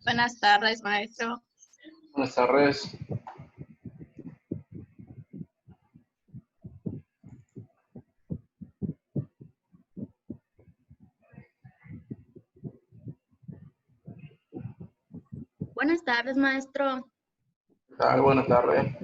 Buenas tardes, maestro. Buenas tardes. Buenas tardes, maestro. ¿Qué tal? Buenas tardes.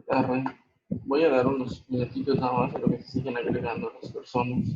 Tarde. Voy a dar unos minutitos nada más a lo que se siguen agregando las personas.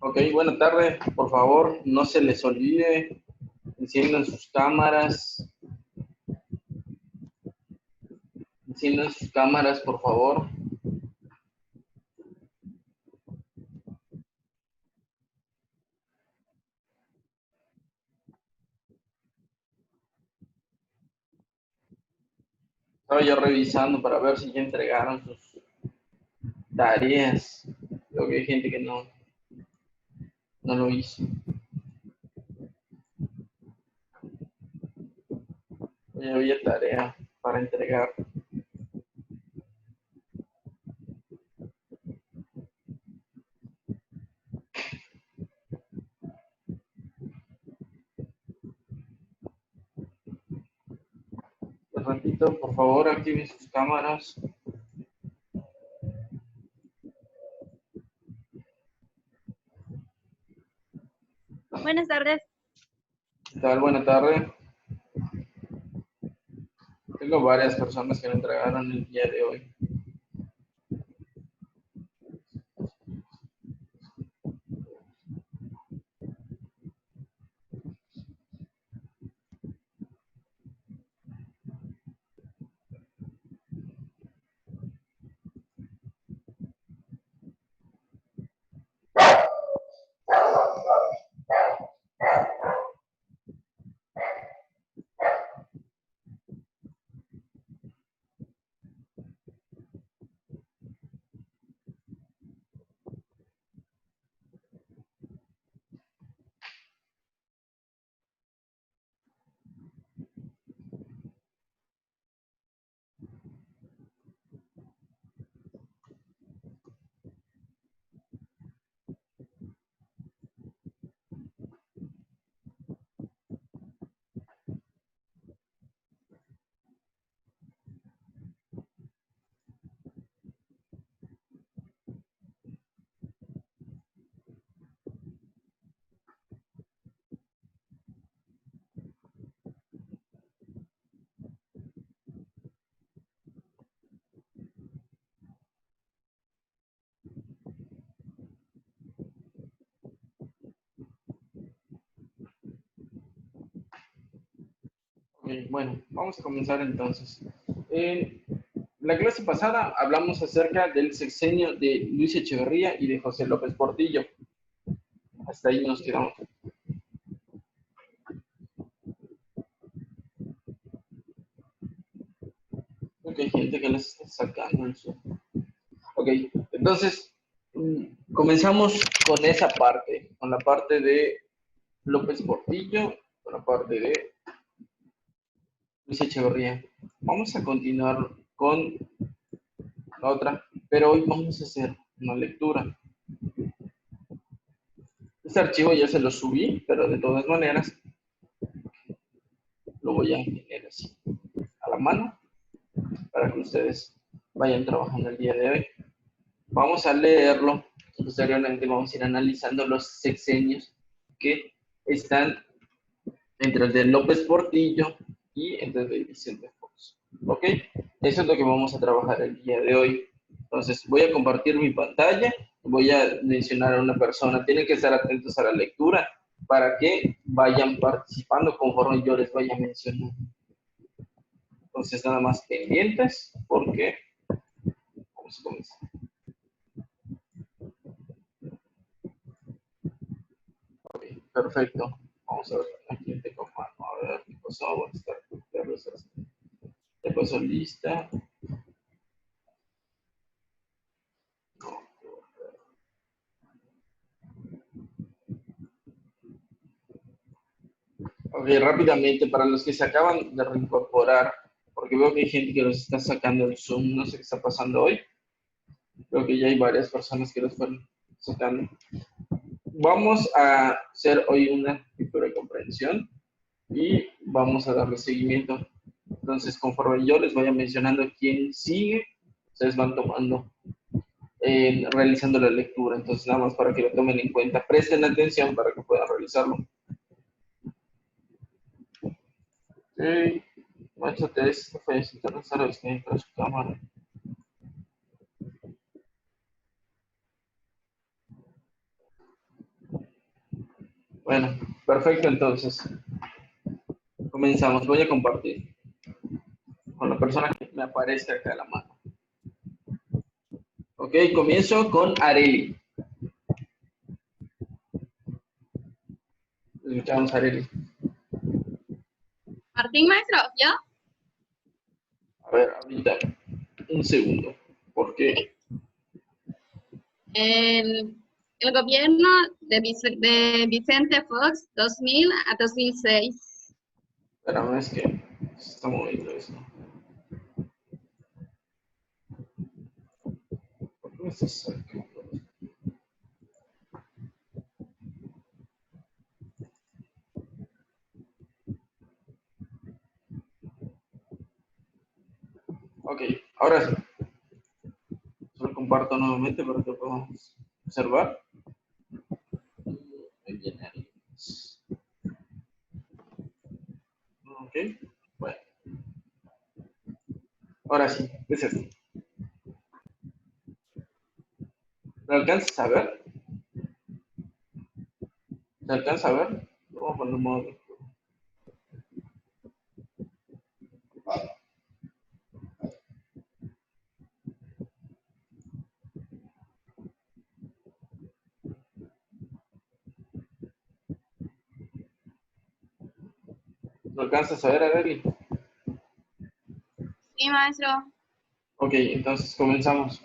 Ok, buenas tardes. Por favor, no se les olvide, enciendan sus cámaras. Enciendan sus cámaras, por favor. Estaba yo revisando para ver si ya entregaron sus tareas. Creo que hay gente que no lo hizo. Hoy había tarea para entregar. Les repito, por favor, activen sus cámaras. Buenas tardes. ¿Qué tal? Buena tarde. Tengo varias personas que me entregaron el día de hoy. Ok, bueno, vamos a comenzar entonces. En la clase pasada hablamos acerca del sexenio de Luis Echeverría y de José López Portillo. Hasta ahí nos quedamos. Ok, hay gente que les está sacando el Zoom. Ok, entonces comenzamos con esa parte, con la parte de López Portillo, con la parte de Luis Echeverría. Vamos a continuar con la otra, pero hoy vamos a hacer una lectura. Este archivo ya se lo subí, pero de todas maneras lo voy a tener así a la mano para que ustedes vayan trabajando el día de hoy. Vamos a leerlo, posteriormente vamos a ir analizando los sexenios que están entre el de López Portillo y entre el de Vicente Fox. ¿Ok? Eso es lo que vamos a trabajar el día de hoy. Entonces, voy a compartir mi pantalla, voy a mencionar a una persona. Tienen que estar atentos a la lectura para que vayan participando conforme yo les vaya mencionando. Entonces, nada más pendientes porque vamos a comenzar. Ok, perfecto. Vamos a ver aquí tengo mano. A ver qué pasó. Vamos a estar. Ya pasó lista. Ok, rápidamente, para los que se acaban de reincorporar, porque veo que hay gente que los está sacando el Zoom, no sé qué está pasando hoy. Creo que ya hay varias personas que los fueron sacando. Vamos a hacer hoy una lectura de comprensión y vamos a darle seguimiento. Entonces, conforme yo les vaya mencionando quién sigue, ustedes van tomando, realizando la lectura. Entonces, nada más para que lo tomen en cuenta, presten atención para que puedan realizarlo. Ok, macho test, fallas internacionales que entra su cámara. Bueno, perfecto, entonces. Comenzamos. Voy a compartir con la persona que me aparece acá a la mano. Ok, comienzo con Areli. Escuchamos a Areli. Martín, maestro, ¿yo? A ver, ahorita, un segundo. ¿Por qué? El gobierno de Vicente Fox, 2000 a 2006. Espérame, es que Está moviendo eso. ¿Por qué me estás sacando? Ok, ahora sí. Solo comparto nuevamente para que podamos observar. Ahí viene el... Ok, bueno. Ahora sí, es esto. ¿Lo alcanzas a ver? ¿Se alcanza a ver? Vamos a poner modo. ¿Lo alcanzas a ver, Arely? Sí, maestro. Ok, entonces comenzamos.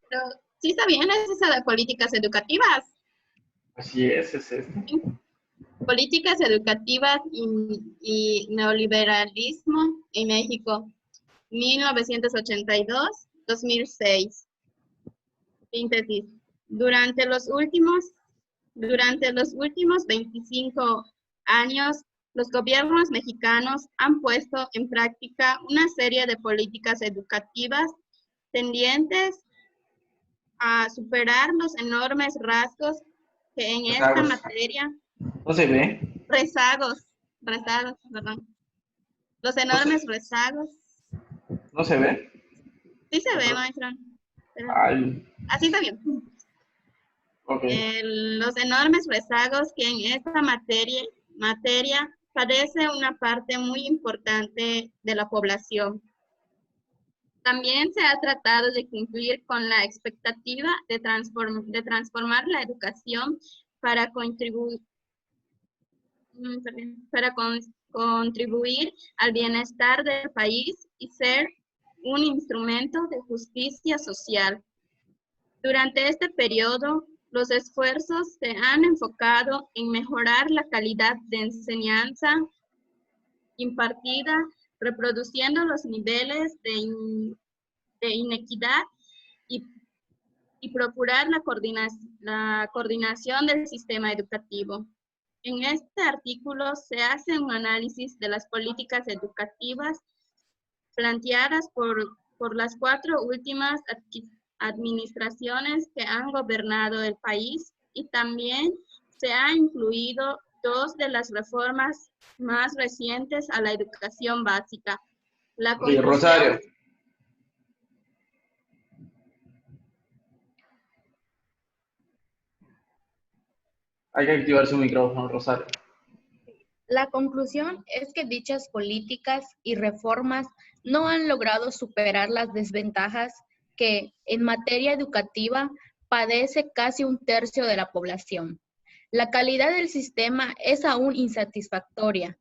Pero sí está bien, es esa de políticas educativas. Así es esto. ¿Sí? Políticas educativas y neoliberalismo en México, 1982-2006. Síntesis. Durante los últimos 25 años, los gobiernos mexicanos han puesto en práctica una serie de políticas educativas tendientes a superar los enormes rasgos que en esta Rezagos. materia, No se ve. rezagos, perdón, los No se, enormes rezagos, no se ve. sí se ve, maestra, pero Ay, así está bien. ok. Los enormes rezagos que en esta materia padece una parte muy importante de la población. También se ha tratado de cumplir con la expectativa de transformar la educación para contribuir al bienestar del país y ser un instrumento de justicia social. Durante este periodo, los esfuerzos se han enfocado en mejorar la calidad de enseñanza impartida, reproduciendo los niveles de inequidad y procurar la coordinación del sistema educativo. En este artículo se hace un análisis de las políticas educativas planteadas por las 4 últimas administraciones que han gobernado el país y también se ha incluido 2 de las reformas más recientes a la educación básica. La Ok, Rosario. Hay que activar su micrófono, Rosario. La conclusión es que dichas políticas y reformas no han logrado superar las desventajas que en materia educativa padece casi un tercio de la población. La calidad del sistema es aún insatisfactoria.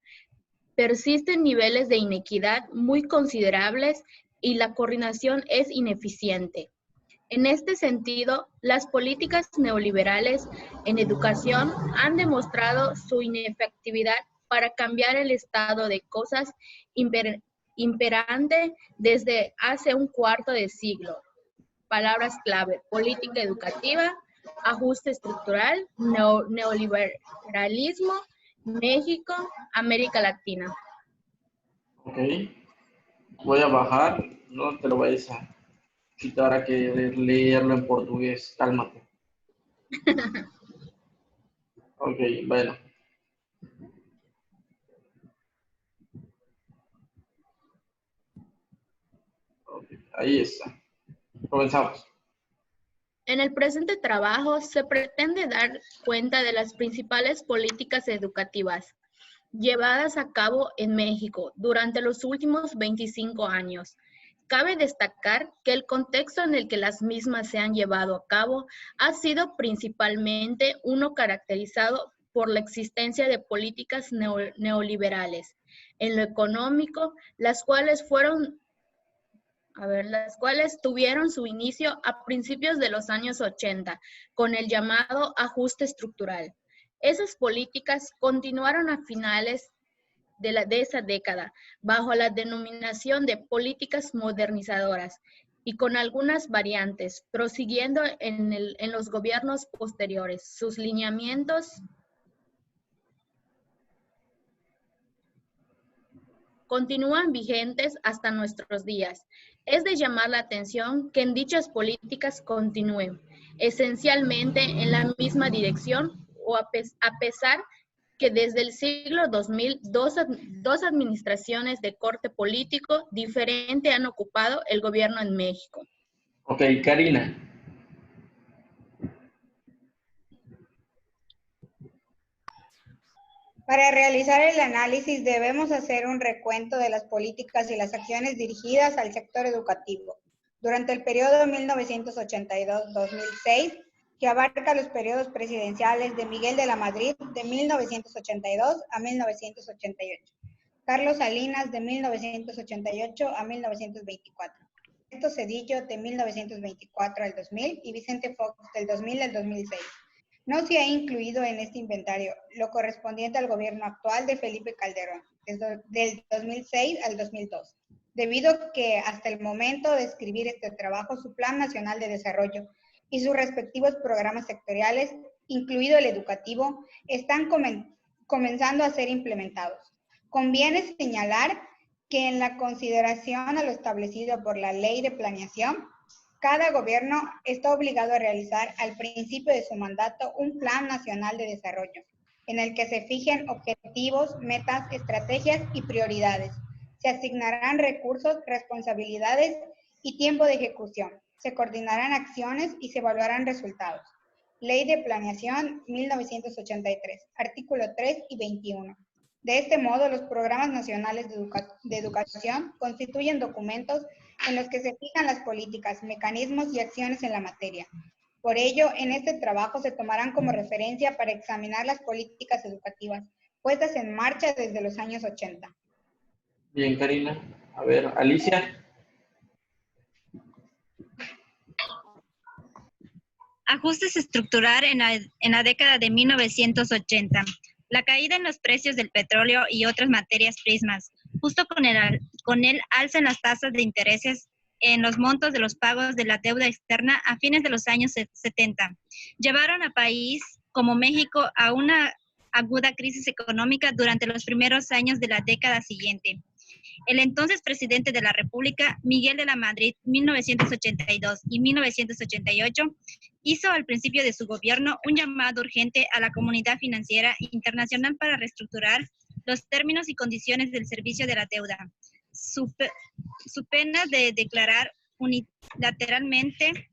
Persisten niveles de inequidad muy considerables y la coordinación es ineficiente. En este sentido, las políticas neoliberales en educación han demostrado su inefectividad para cambiar el estado de cosas imperante desde hace un cuarto de siglo. Palabras clave: política educativa, ajuste estructural, neoliberalismo, México, América Latina. Ok. Voy a bajar. No te lo vayas a quitar a que leerlo en portugués. Cálmate. Ok, bueno. Okay, ahí está. Comenzamos. En el presente trabajo se pretende dar cuenta de las principales políticas educativas llevadas a cabo en México durante los últimos 25 años. Cabe destacar que el contexto en el que las mismas se han llevado a cabo ha sido principalmente uno caracterizado por la existencia de políticas neoliberales en lo económico, las cuales tuvieron su inicio a principios de los años 80 con el llamado ajuste estructural, Esas políticas continuaron a finales de esa década, bajo la denominación de políticas modernizadoras y con algunas variantes, prosiguiendo en los gobiernos posteriores. Sus lineamientos continúan vigentes hasta nuestros días. Es de llamar la atención que en dichas políticas continúen, esencialmente en la misma dirección o a pesar que desde el siglo 2000 dos administraciones de corte político diferente han ocupado el gobierno en México. Ok, Karina. Para realizar el análisis debemos hacer un recuento de las políticas y las acciones dirigidas al sector educativo durante el periodo 1982-2006, que abarca los periodos presidenciales de Miguel de la Madrid de 1982 a 1988, Carlos Salinas de 1988 a 1924, Ernesto Zedillo de 1924 al 2000 y Vicente Fox del 2000 al 2006. No se ha incluido en este inventario lo correspondiente al gobierno actual de Felipe Calderón, del 2006 al 2002, debido a que hasta el momento de escribir este trabajo, su Plan Nacional de Desarrollo y sus respectivos programas sectoriales, incluido el educativo, están comenzando a ser implementados. Conviene señalar que en la consideración a lo establecido por la Ley de Planeación, cada gobierno está obligado a realizar al principio de su mandato un Plan Nacional de Desarrollo, en el que se fijen objetivos, metas, estrategias y prioridades. Se asignarán recursos, responsabilidades y tiempo de ejecución. Se coordinarán acciones y se evaluarán resultados. Ley de Planeación 1983, artículo 3 y 21. De este modo, los programas nacionales de educación constituyen documentos en los que se fijan las políticas, mecanismos y acciones en la materia. Por ello, en este trabajo se tomarán como referencia para examinar las políticas educativas puestas en marcha desde los años 80. Bien, Karina. A ver, Alicia. Ajustes estructural en la década de 1980. La caída en los precios del petróleo y otras materias primas, justo con el alza en las tasas de intereses en los montos de los pagos de la deuda externa a fines de los años 70, llevaron a país como México a una aguda crisis económica durante los primeros años de la década siguiente. El entonces presidente de la República, Miguel de la Madrid, 1982 y 1988, hizo al principio de su gobierno un llamado urgente a la comunidad financiera internacional para reestructurar los términos y condiciones del servicio de la deuda, su pena de declarar unilateralmente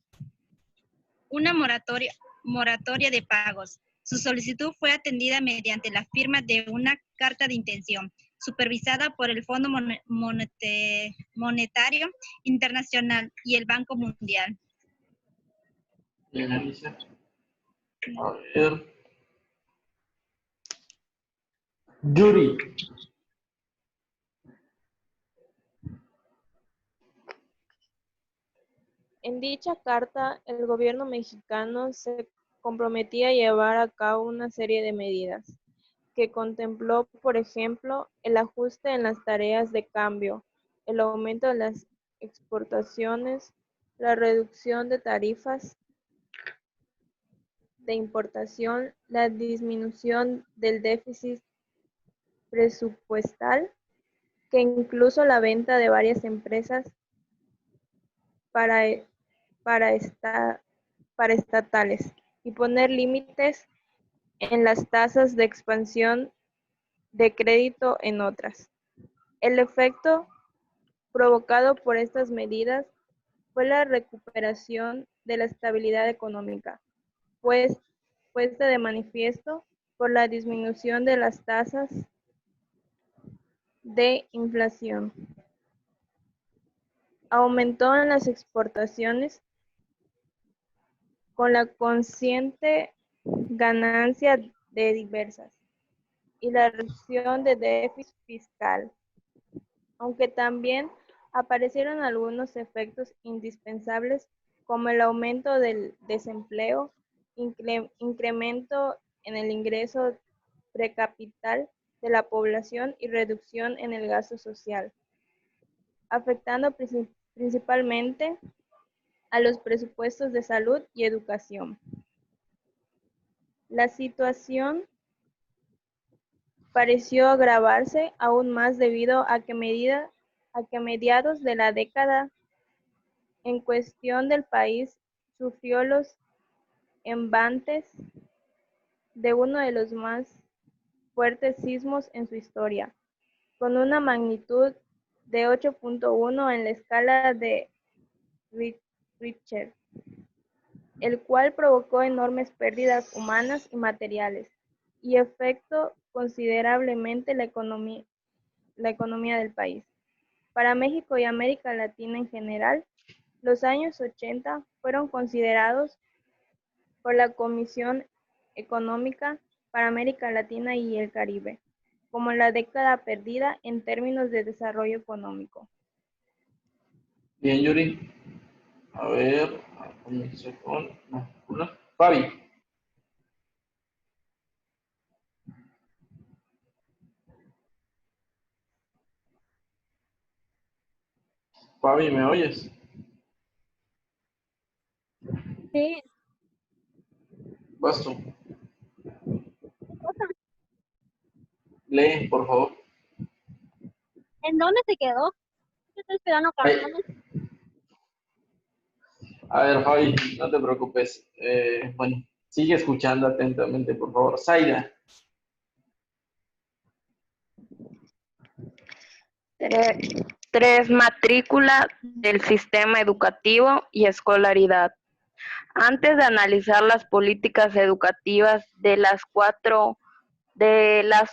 una moratoria de pagos. Su solicitud fue atendida mediante la firma de una carta de intención, supervisada por el Fondo Monetario Internacional y el Banco Mundial. Bien, Alicia. A ver. Yuri. En dicha carta, el gobierno mexicano se comprometía a llevar a cabo una serie de medidas que contempló, por ejemplo, el ajuste en las tareas de cambio, el aumento de las exportaciones, la reducción de tarifas de importación, la disminución del déficit presupuestal, que incluso la venta de varias empresas paraestatales y poner límites en las tasas de expansión de crédito en otras. El efecto provocado por estas medidas fue la recuperación de la estabilidad económica, pues puesta de manifiesto por la disminución de las tasas de inflación. Aumentó en las exportaciones con la consciente ganancia de diversas y la reducción de déficit fiscal, aunque también aparecieron algunos efectos indispensables como el aumento del desempleo, incremento en el ingreso precapital de la población y reducción en el gasto social, afectando principalmente a los presupuestos de salud y educación. La situación pareció agravarse aún más debido a que a mediados de la década en cuestión del país sufrió los embates de uno de los más fuertes sismos en su historia, con una magnitud de 8.1 en la escala de Richter, el cual provocó enormes pérdidas humanas y materiales y afectó considerablemente la economía del país. Para México y América Latina en general, los años 80 fueron considerados por la Comisión Económica para América Latina y el Caribe como la década perdida en términos de desarrollo económico. Bien, Yuri. A ver, Fabi. Fabi, ¿me oyes? Sí. Vas tú. Lee, por favor. ¿En dónde se quedó? Yo estoy esperando Ay. cartones. A ver, Fabi, no te preocupes. Bueno, sigue escuchando atentamente, por favor. Zaida. Tres, matrícula del sistema educativo y escolaridad. Antes de analizar las políticas educativas de las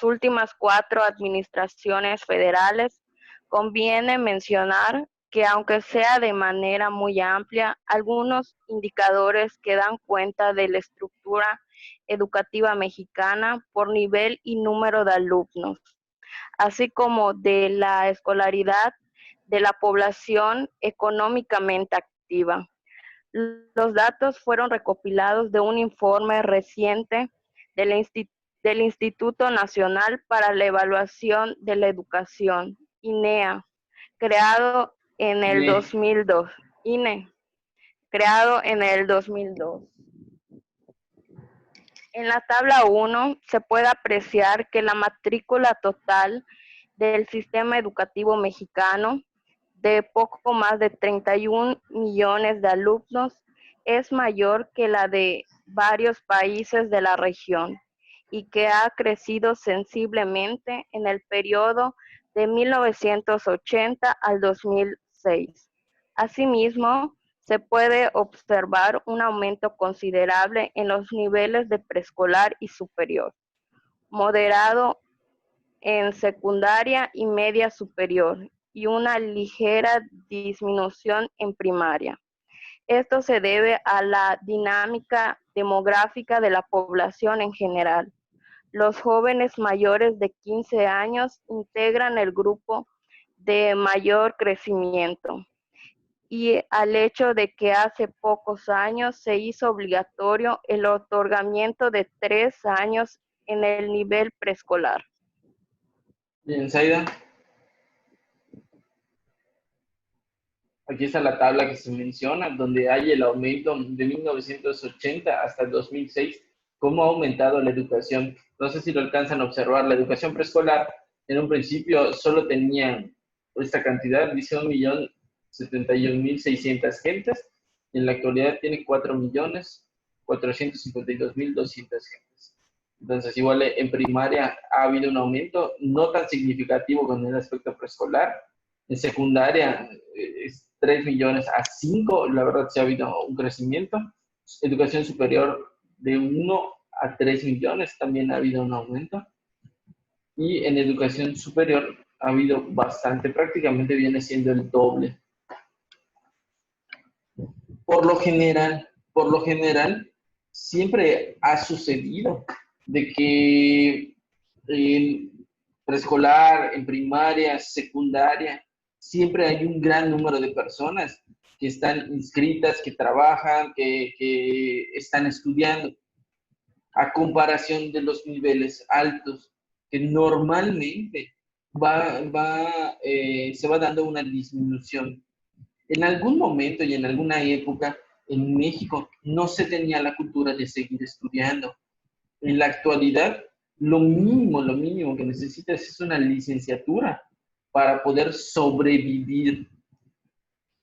últimas 4 administraciones federales, conviene mencionar que aunque sea de manera muy amplia, algunos indicadores que dan cuenta de la estructura educativa mexicana por nivel y número de alumnos, así como de la escolaridad de la población económicamente activa. Los datos fueron recopilados de un informe reciente del Instituto Nacional para la Evaluación de la Educación, INEA, creado en el 2002. Creado en el 2002. En la tabla 1 se puede apreciar que la matrícula total del sistema educativo mexicano, de poco más de 31 millones de alumnos, es mayor que la de varios países de la región y que ha crecido sensiblemente en el periodo de 1980 al 2006. Asimismo, se puede observar un aumento considerable en los niveles de preescolar y superior, moderado en secundaria y media superior, y una ligera disminución en primaria. Esto se debe a la dinámica demográfica de la población en general. Los jóvenes mayores de 15 años integran el grupo de mayor crecimiento, y al hecho de que hace pocos años se hizo obligatorio el otorgamiento de 3 años en el nivel preescolar. Bien, Zaida. Aquí está la tabla que se menciona, donde hay el aumento de 1980 hasta el 2006, cómo ha aumentado la educación. No sé si lo alcanzan a observar. La educación preescolar en un principio solo tenía esta cantidad, dice 1.071.600 gentes, y en la actualidad tiene 4.452.200 gentes. Entonces, igual en primaria ha habido un aumento no tan significativo con el aspecto preescolar. En secundaria es 3 millones a 5, la verdad sí ha habido un crecimiento. Educación superior de 1 a 3 millones también ha habido un aumento. Y en educación superior ha habido bastante, prácticamente viene siendo el doble. Por lo general, siempre ha sucedido de que en preescolar, en primaria, secundaria, siempre hay un gran número de personas que están inscritas, que trabajan, que están estudiando. a comparación de los niveles altos, que normalmente se va dando una disminución. En algún momento y en alguna época en México no se tenía la cultura de seguir estudiando. En la actualidad, lo mínimo que necesitas es una licenciatura para poder sobrevivir.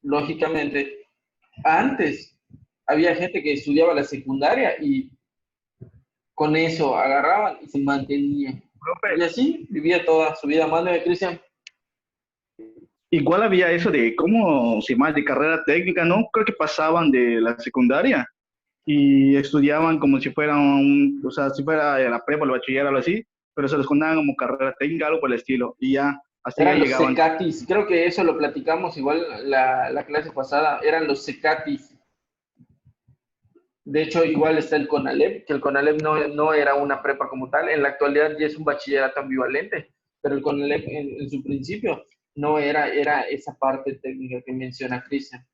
Lógicamente, antes había gente que estudiaba la secundaria y con eso agarraban y se mantenían. Y así vivía toda su vida. Mándeme, Cristian. Igual había eso de, ¿cómo se llama? De carrera técnica, ¿no? Creo que pasaban de la secundaria y estudiaban como si fuera o sea, si fuera la prepa, el bachiller, algo así, pero se les contaban como carrera técnica, algo por el estilo, y ya, hasta ya Eran los llegaban. Cecatis, creo que eso lo platicamos igual la clase pasada, eran los Cecatis. De hecho, igual está el CONALEP, que el CONALEP no era una prepa como tal, en la actualidad ya es un bachillerato ambivalente, pero el CONALEP en su principio no era esa parte técnica que menciona Cristian.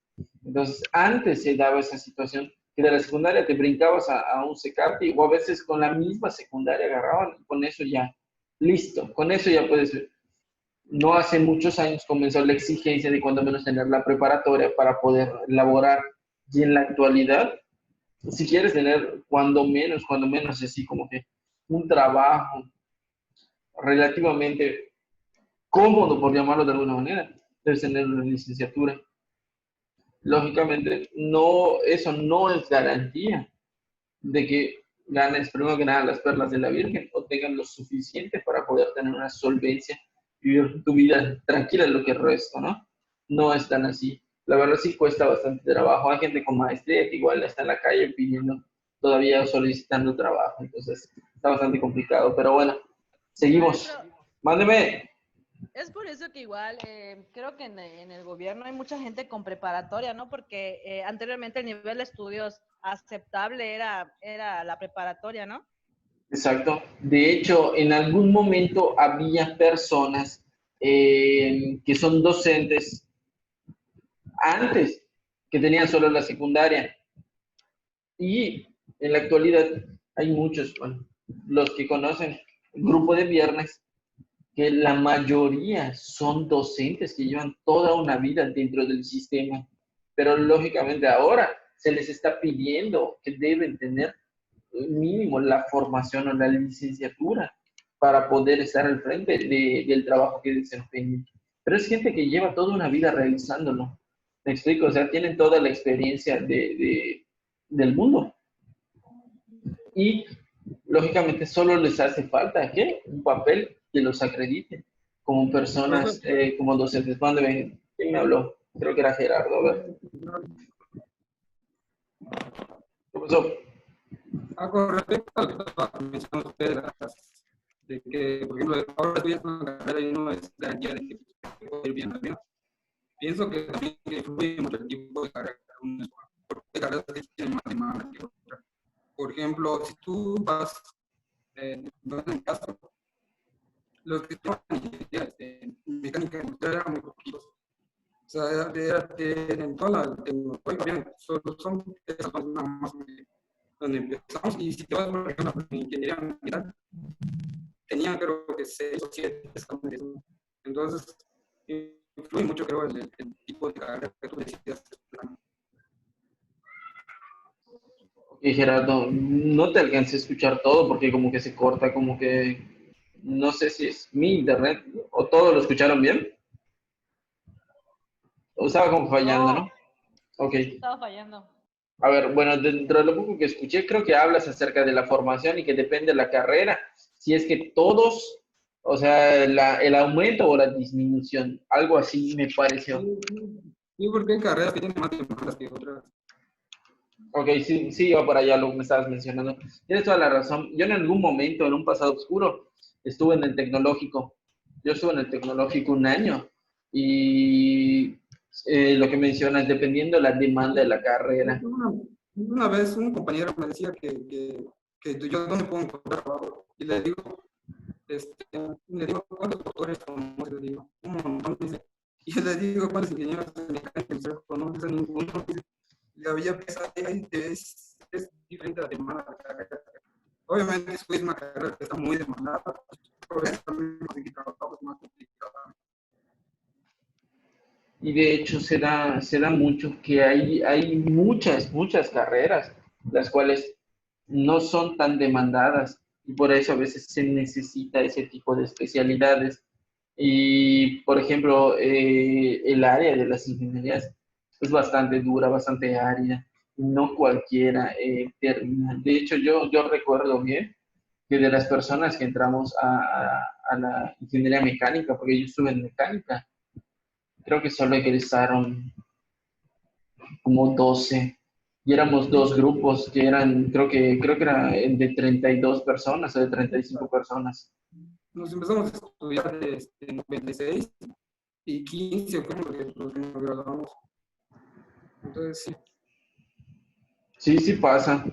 Entonces, antes se daba esa situación que de la secundaria te brincabas a un Cecati, o a veces con la misma secundaria agarraban, y con eso ya, listo, con eso ya puedes ver. No hace muchos años comenzó la exigencia de cuando menos tener la preparatoria para poder laborar, y en la actualidad, si quieres tener cuando menos así como que un trabajo relativamente cómodo, por llamarlo de alguna manera, debes tener una licenciatura. Lógicamente, eso no es garantía de que ganes primero que nada las perlas de la Virgen o tengan lo suficiente para poder tener una solvencia y vivir tu vida tranquila en lo que resta, ¿no? No es tan así. La verdad sí cuesta bastante trabajo. Hay gente con maestría que igual está en la calle pidiendo, todavía solicitando trabajo. Entonces, está bastante complicado. Pero bueno, seguimos. Maestro, Mándeme. es por eso que igual creo que en el gobierno hay mucha gente con preparatoria, ¿no? Porque anteriormente el nivel de estudios aceptable era la preparatoria, ¿no? Exacto. De hecho, en algún momento había personas que son docentes antes que tenían solo la secundaria. Y en la actualidad hay muchos, bueno, los que conocen Grupo de Viernes, que la mayoría son docentes que llevan toda una vida dentro del sistema. Pero lógicamente ahora se les está pidiendo que deben tener mínimo la formación o la licenciatura para poder estar al frente del trabajo que desempeñan. Pero es gente que lleva toda una vida realizándolo. ¿Me explico? O sea, tienen toda la experiencia del mundo. Y, lógicamente, solo les hace falta, ¿qué? Un papel que los acredite como personas, como docentes. ¿Quién me habló? Creo que era Gerardo. A ver. ¿Qué pasó? Con respecto a lo que estaba mencionando usted, de que, por ejemplo, ahora estudias una carrera y no es garantía de que puede ir bien también. Pienso que también influye mucho el tipo de carrera, porque hay carreras que tienen más demanda que otras. Por ejemplo, si tú vas en caso, los que estaban en mecánica industrial eran muy poquitos. O sea, en toda la tecnología, solo son esas más donde empezamos, y si te vas por ejemplo en ingeniería ambiental, tenían creo que 6 o 7 exámenes. Entonces, influye mucho, creo, el tipo de carrera que tú decidas. Ok, Gerardo, no te alcancé a escuchar todo porque como que se corta, como que no sé si es mi internet o todos lo escucharon bien. O estaba como fallando, ¿no? Ok. Estaba fallando. A ver, bueno, dentro de lo poco que escuché, creo que hablas acerca de la formación y que depende de la carrera. Si es que todos, o sea, el aumento o la disminución, algo así me pareció. Sí, porque hay carreras que tienen más demandas que otras. Ok, sí, va por allá lo que me estabas mencionando. Tienes toda la razón. Yo en algún momento, en un pasado oscuro, estuve en el tecnológico. Yo estuve en el tecnológico un año y lo que mencionas, dependiendo de la demanda de la carrera. Una vez un compañero me decía que yo dónde puedo encontrar trabajo. Y le digo, ¿cuántos doctores conoces? Le digo, un montón. Y le digo, ¿cuántos ingenieros mecánicos conoces? A ninguno. Y había pensado, es diferente la demanda. Y de hecho se da mucho que hay muchas carreras, las cuales no son tan demandadas y por eso a veces se necesita ese tipo de especialidades. Y, por ejemplo, el área de las ingenierías es bastante dura, bastante árida. No cualquiera termina. De hecho, yo recuerdo bien que de las personas que entramos a la ingeniería mecánica, porque yo estuve en mecánica, creo que solo egresaron como 12 y éramos dos grupos que eran, creo que era de 32 personas o de 35 personas. Nos empezamos a estudiar en 96 y 15 fuimos los que nos graduamos. Entonces, sí. Sí pasa.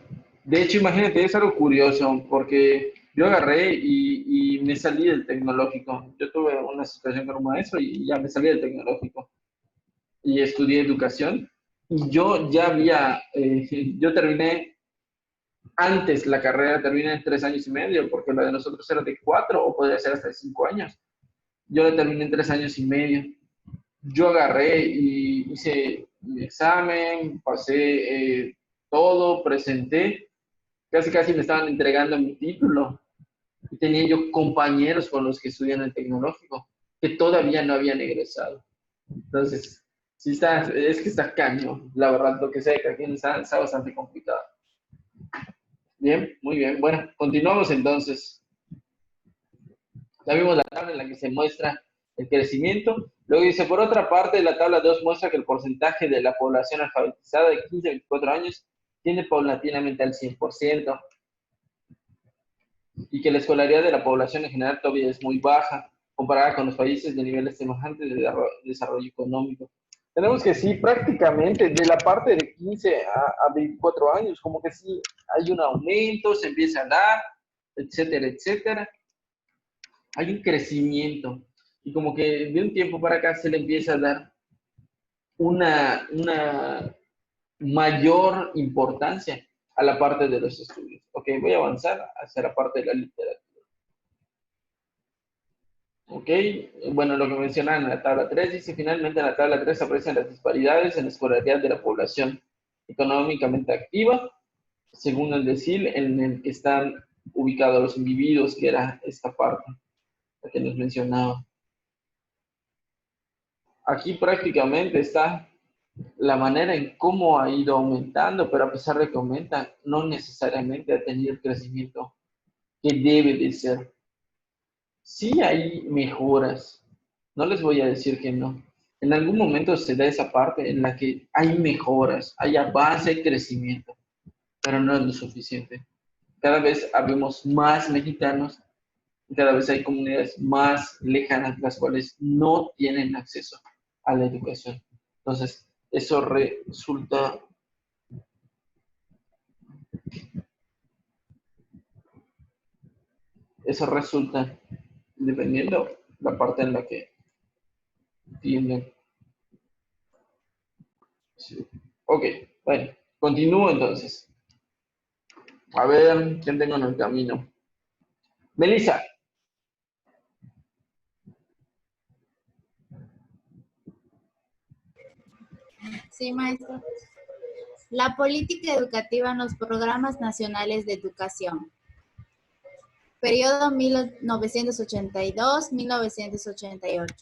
De hecho, imagínate, es algo curioso, porque yo agarré y me salí del tecnológico. Yo tuve una situación con un maestro y ya me salí del tecnológico. Y estudié educación. Y yo ya yo terminé antes la carrera, terminé en 3 años y medio, porque la de nosotros era de 4 o podría ser hasta de 5 años. Yo la terminé en 3 años y medio. Yo agarré y hice mi examen, pasé todo, presenté, casi me estaban entregando mi título. Y tenía yo compañeros con los que estudian el tecnológico, que todavía no habían egresado. Entonces, sí es que está caño, la verdad, lo que sé que aquí está bastante complicado. Bien, muy bien. Bueno, continuamos entonces. Ya vimos la tabla en la que se muestra el crecimiento. Luego dice, por otra parte, la tabla 2 muestra que el porcentaje de la población alfabetizada de 15 a 24 años tiende paulatinamente al 100% y que la escolaridad de la población en general todavía es muy baja comparada con los países de niveles semejantes de desarrollo económico. Tenemos que sí, prácticamente de la parte de 15 a 24 años, como que sí hay un aumento, se empieza a dar, etcétera, etcétera. Hay un crecimiento y como que de un tiempo para acá se le empieza a dar una mayor importancia a la parte de los estudios. Ok, voy a avanzar hacia la parte de la literatura. Ok, bueno, lo que mencionan en la tabla 3 dice, finalmente en la tabla 3 aparecen las disparidades en la escolaridad de la población económicamente activa, según el decil en el que están ubicados los individuos, que era esta parte, la que nos mencionaba. Aquí prácticamente está la manera en cómo ha ido aumentando, pero a pesar de que aumenta, no necesariamente ha tenido el crecimiento que debe de ser. Sí hay mejoras, no les voy a decir que no. En algún momento se da esa parte en la que hay mejoras, hay avance, hay crecimiento, pero no es lo suficiente. Cada vez habemos más mexicanos, y cada vez hay comunidades más lejanas, las cuales no tienen acceso a la educación. Entonces, eso resulta dependiendo la parte en la que tienden. Sí. Ok, bueno, continúo entonces. A ver, ¿quién tengo en el camino? Melissa. Sí, maestro. La política educativa en los programas nacionales de educación. Periodo 1982-1988.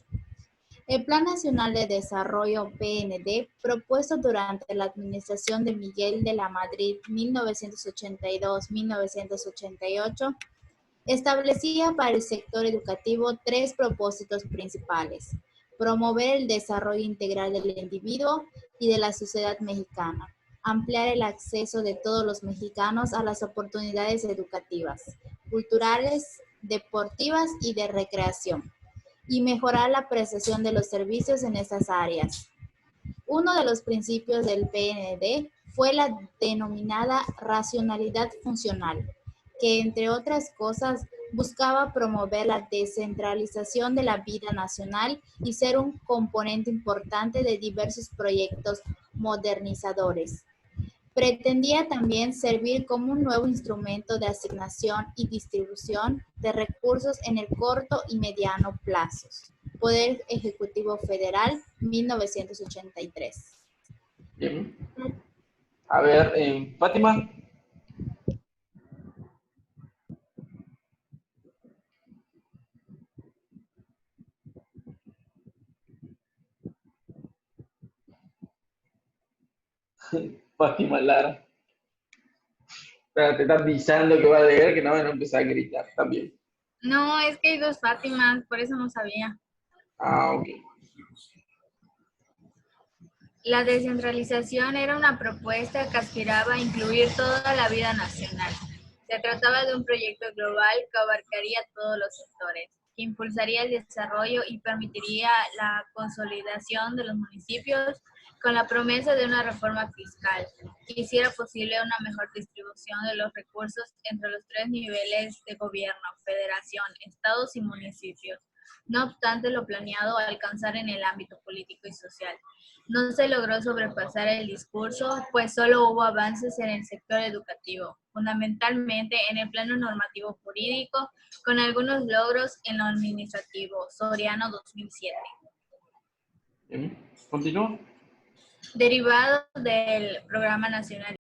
El Plan Nacional de Desarrollo PND, propuesto durante la administración de Miguel de la Madrid 1982-1988, establecía para el sector educativo 3 propósitos principales: promover el desarrollo integral del individuo y de la sociedad mexicana, ampliar el acceso de todos los mexicanos a las oportunidades educativas, culturales, deportivas y de recreación, y mejorar la prestación de los servicios en estas áreas. Uno de los principios del PND fue la denominada racionalidad funcional, que entre otras cosas buscaba promover la descentralización de la vida nacional y ser un componente importante de diversos proyectos modernizadores. Pretendía también servir como un nuevo instrumento de asignación y distribución de recursos en el corto y mediano plazos. Poder Ejecutivo Federal, 1983. Bien. A ver, Fátima. Fátima Lara. Pero te estás avisando que va a leer, que no van a empezar a gritar también. No, es que hay dos Fátimas, por eso no sabía. Ah, ok. La descentralización era una propuesta que aspiraba a incluir toda la vida nacional. Se trataba de un proyecto global que abarcaría todos los sectores, que impulsaría el desarrollo y permitiría la consolidación de los municipios con la promesa de una reforma fiscal que hiciera posible una mejor distribución de los recursos entre los tres niveles de gobierno: federación, estados y municipios. No obstante, lo planeado a alcanzar en el ámbito político y social no se logró sobrepasar el discurso, pues solo hubo avances en el sector educativo, fundamentalmente en el plano normativo jurídico, con algunos logros en lo administrativo. Soriano, 2007. Continúa. Derivado del Programa Nacional